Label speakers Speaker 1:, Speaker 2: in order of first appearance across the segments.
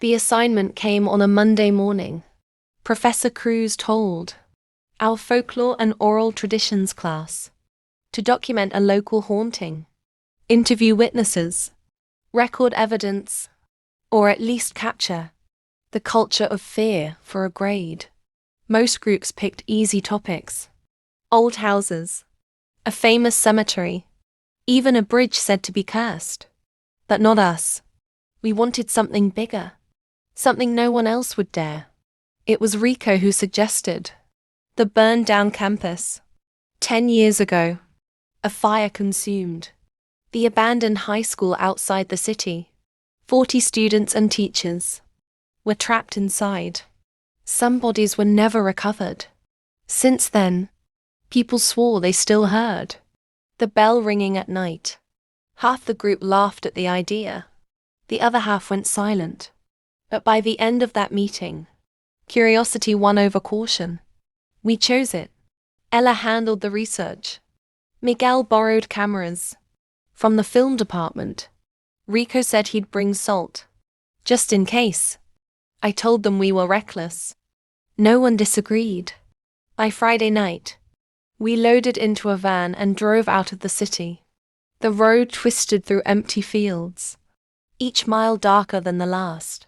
Speaker 1: The assignment came on a Monday morning. Professor Cruz told our folklore and oral traditions class to document a local haunting, interview witnesses, record evidence, or at least capture the culture of fear for a grade. Most groups picked easy topics: old houses, a famous cemetery, even a bridge said to be cursed. But not us. We wanted something bigger, something no one else would dare. It was Rico who suggested the burned-down campus. 10 years ago, a fire consumed the abandoned high school outside the city. 40 students and teachers were trapped inside. Some bodies were never recovered. Since then, people swore they still heard the bell ringing at night. Half the group laughed at the idea. The other half went silent. But by the end of that meeting, curiosity won over caution. We chose it. Ella handled the research. Miguel borrowed cameras from the film department. Rico said he'd bring salt, just in case. I told them we were reckless. No one disagreed. By Friday night, we loaded into a van and drove out of the city. The road twisted through empty fields, each mile darker than the last.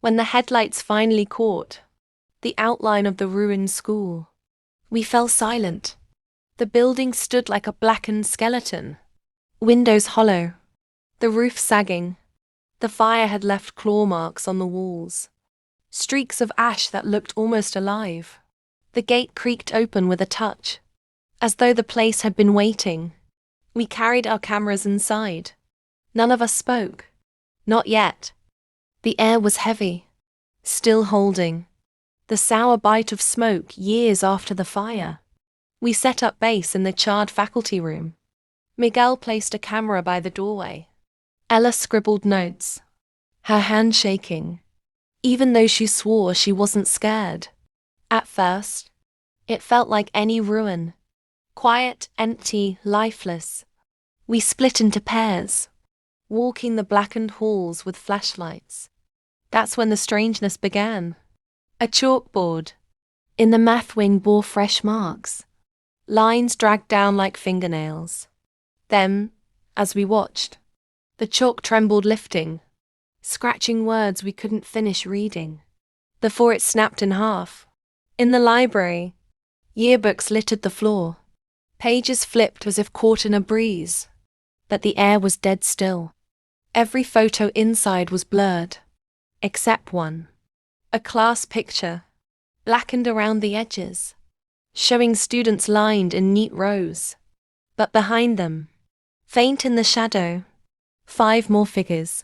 Speaker 1: When the headlights finally caught the outline of the ruined school, we fell silent. The building stood like a blackened skeleton, windows hollow, the roof sagging. The fire had left claw marks on the walls, streaks of ash that looked almost alive. The gate creaked open with a touch, as though the place had been waiting. We carried our cameras inside. None of us spoke. Not yet. The air was heavy, still holding the sour bite of smoke years after the fire. We set up base in the charred faculty room. Miguel placed a camera by the doorway. Ella scribbled notes, her hand shaking, even though she swore she wasn't scared. At first, it felt like any ruin. Quiet, empty, lifeless. We split into pairs, walking the blackened halls with flashlights. That's when the strangeness began. A chalkboard in the math wing bore fresh marks, lines dragged down like fingernails. Then, as we watched, the chalk trembled, lifting, scratching words we couldn't finish reading before it snapped in half. In the library, yearbooks littered the floor. Pages flipped as if caught in a breeze, but the air was dead still. Every photo inside was blurred, except one. A class picture, blackened around the edges, showing students lined in neat rows. But behind them, faint in the shadow, 5 more figures,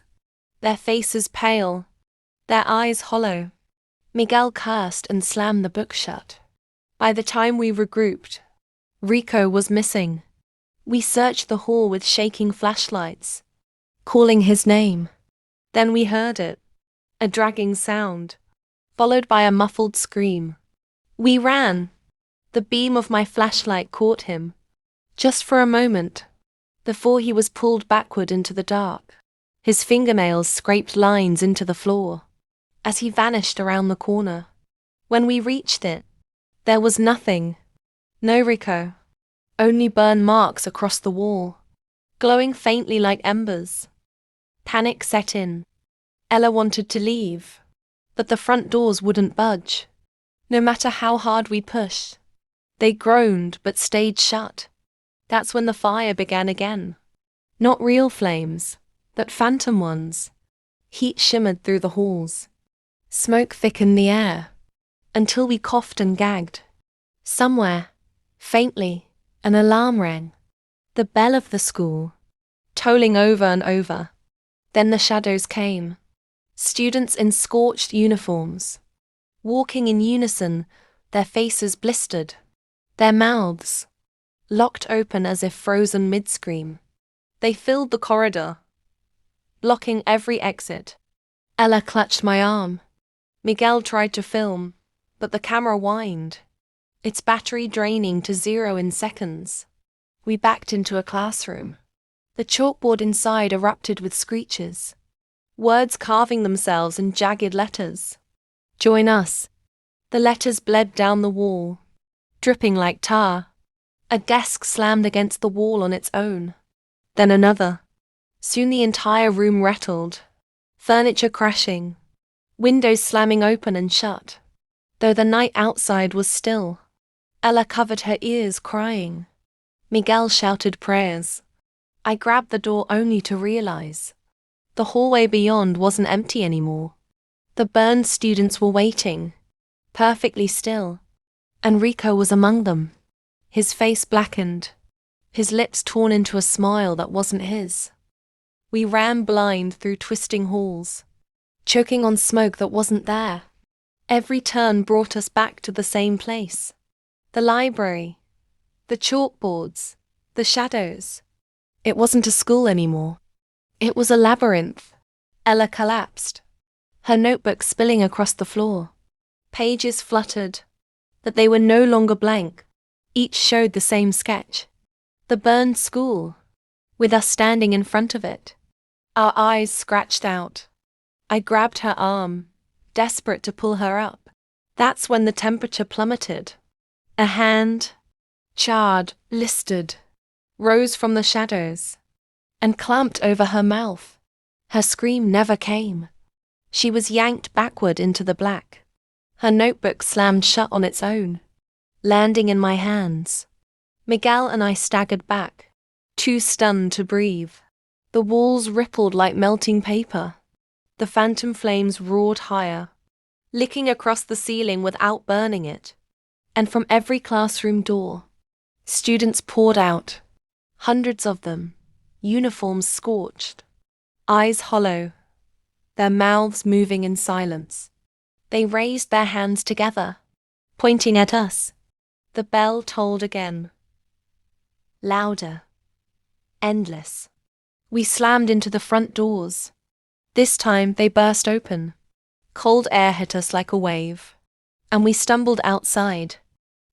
Speaker 1: their faces pale, their eyes hollow. Miguel cursed and slammed the book shut. By the time we regrouped, Rico was missing. We searched the hall with shaking flashlights, calling his name. Then we heard it, a dragging sound, followed by a muffled scream. We ran. The beam of my flashlight caught him, just for a moment, before he was pulled backward into the dark. His fingernails scraped lines into the floor as he vanished around the corner. When we reached it, there was nothing. No Rico. Only burn marks across the wall, glowing faintly like embers. Panic set in. Ella wanted to leave, but the front doors wouldn't budge. No matter how hard we pushed, they groaned but stayed shut. That's when the fire began again. Not real flames, but phantom ones. Heat shimmered through the halls. Smoke thickened the air, until we coughed and gagged. Somewhere, faintly, an alarm rang. The bell of the school, tolling over and over. Then the shadows came. Students in scorched uniforms, walking in unison, their faces blistered, their mouths locked open as if frozen mid-scream. They filled the corridor, blocking every exit. Ella clutched my arm. Miguel tried to film, but the camera whined, its battery draining to 0 in seconds. We backed into a classroom. The chalkboard inside erupted with screeches. words carving themselves in jagged letters. Join us. The letters bled down the wall, dripping like tar. A desk slammed against the wall on its own. Then another. Soon the entire room rattled, furniture crashing, windows slamming open and shut. Though the night outside was still, Ella covered her ears crying. Miguel shouted prayers. I grabbed the door only to realize the hallway beyond wasn't empty anymore. The burned students were waiting, perfectly still. Enrico was among them, his face blackened, his lips torn into a smile that wasn't his. We ran blind through twisting halls, choking on smoke that wasn't there. Every turn brought us back to the same place. The library, the chalkboards, the shadows. It wasn't a school anymore. It was a labyrinth. Ella collapsed, her notebook spilling across the floor. Pages fluttered, but they were no longer blank. Each showed the same sketch. The burned school, with us standing in front of it. Our eyes scratched out. I grabbed her arm, desperate to pull her up. That's when the temperature plummeted. A hand, charred, blistered, rose from the shadows and clamped over her mouth. Her scream never came. She was yanked backward into the black. Her notebook slammed shut on its own, landing in my hands. Miguel and I staggered back, too stunned to breathe. The walls rippled like melting paper. The phantom flames roared higher, licking across the ceiling without burning it. And from every classroom door, students poured out, hundreds of them, uniforms scorched, eyes hollow, their mouths moving in silence. They raised their hands together, pointing at us. The bell tolled again. Louder. Endless. We slammed into the front doors. This time they burst open. Cold air hit us like a wave, and we stumbled outside.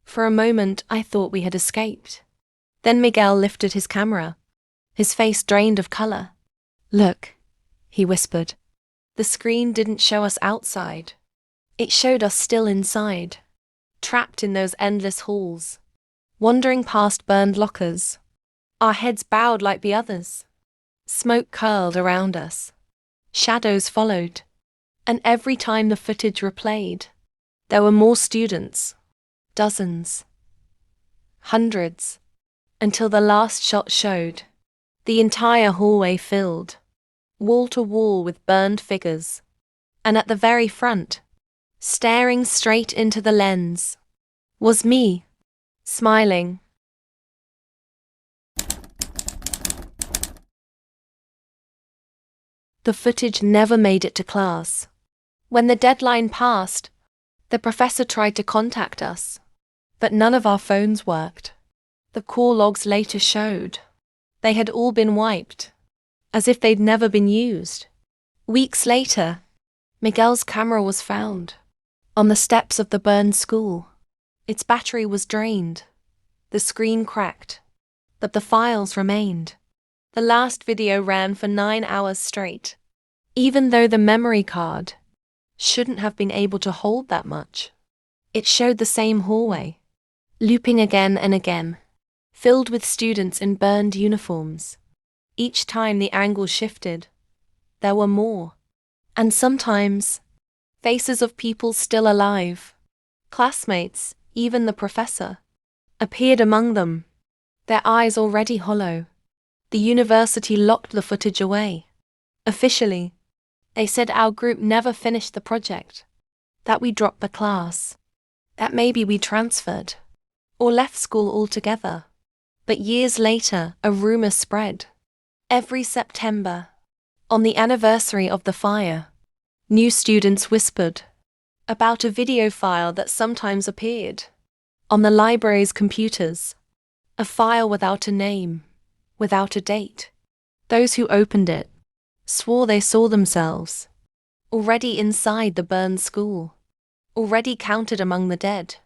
Speaker 1: For a moment I thought we had escaped. Then Miguel lifted his camera, his face drained of color. Look, he whispered. The screen didn't show us outside. It showed us still inside, trapped in those endless halls, wandering past burned lockers, our heads bowed like the others. Smoke curled around us. Shadows followed, and every time the footage replayed, there were more students, dozens, hundreds, until the last shot showed the entire hallway filled, wall to wall with burned figures, and at the very front, staring straight into the lens, was me, smiling. The footage never made it to class. When the deadline passed, the professor tried to contact us, but none of our phones worked. The call logs later showed they had all been wiped, as if they'd never been used. Weeks later, Miguel's camera was found on the steps of the burned school. Its battery was drained, the screen cracked, but the files remained. The last video ran for 9 hours straight, even though the memory card shouldn't have been able to hold that much. It showed the same hallway, looping again and again, filled with students in burned uniforms. Each time the angle shifted, there were more, and sometimes faces of people still alive, classmates, even the professor, appeared among them, their eyes already hollow. The university locked the footage away. Officially, they said our group never finished the project, that we dropped the class, that maybe we transferred, or left school altogether. But years later, a rumor spread. Every September, on the anniversary of the fire, new students whispered about a video file that sometimes appeared on the library's computers, a file without a name, without a date. Those who opened it swore they saw themselves already inside the burned school, already counted among the dead.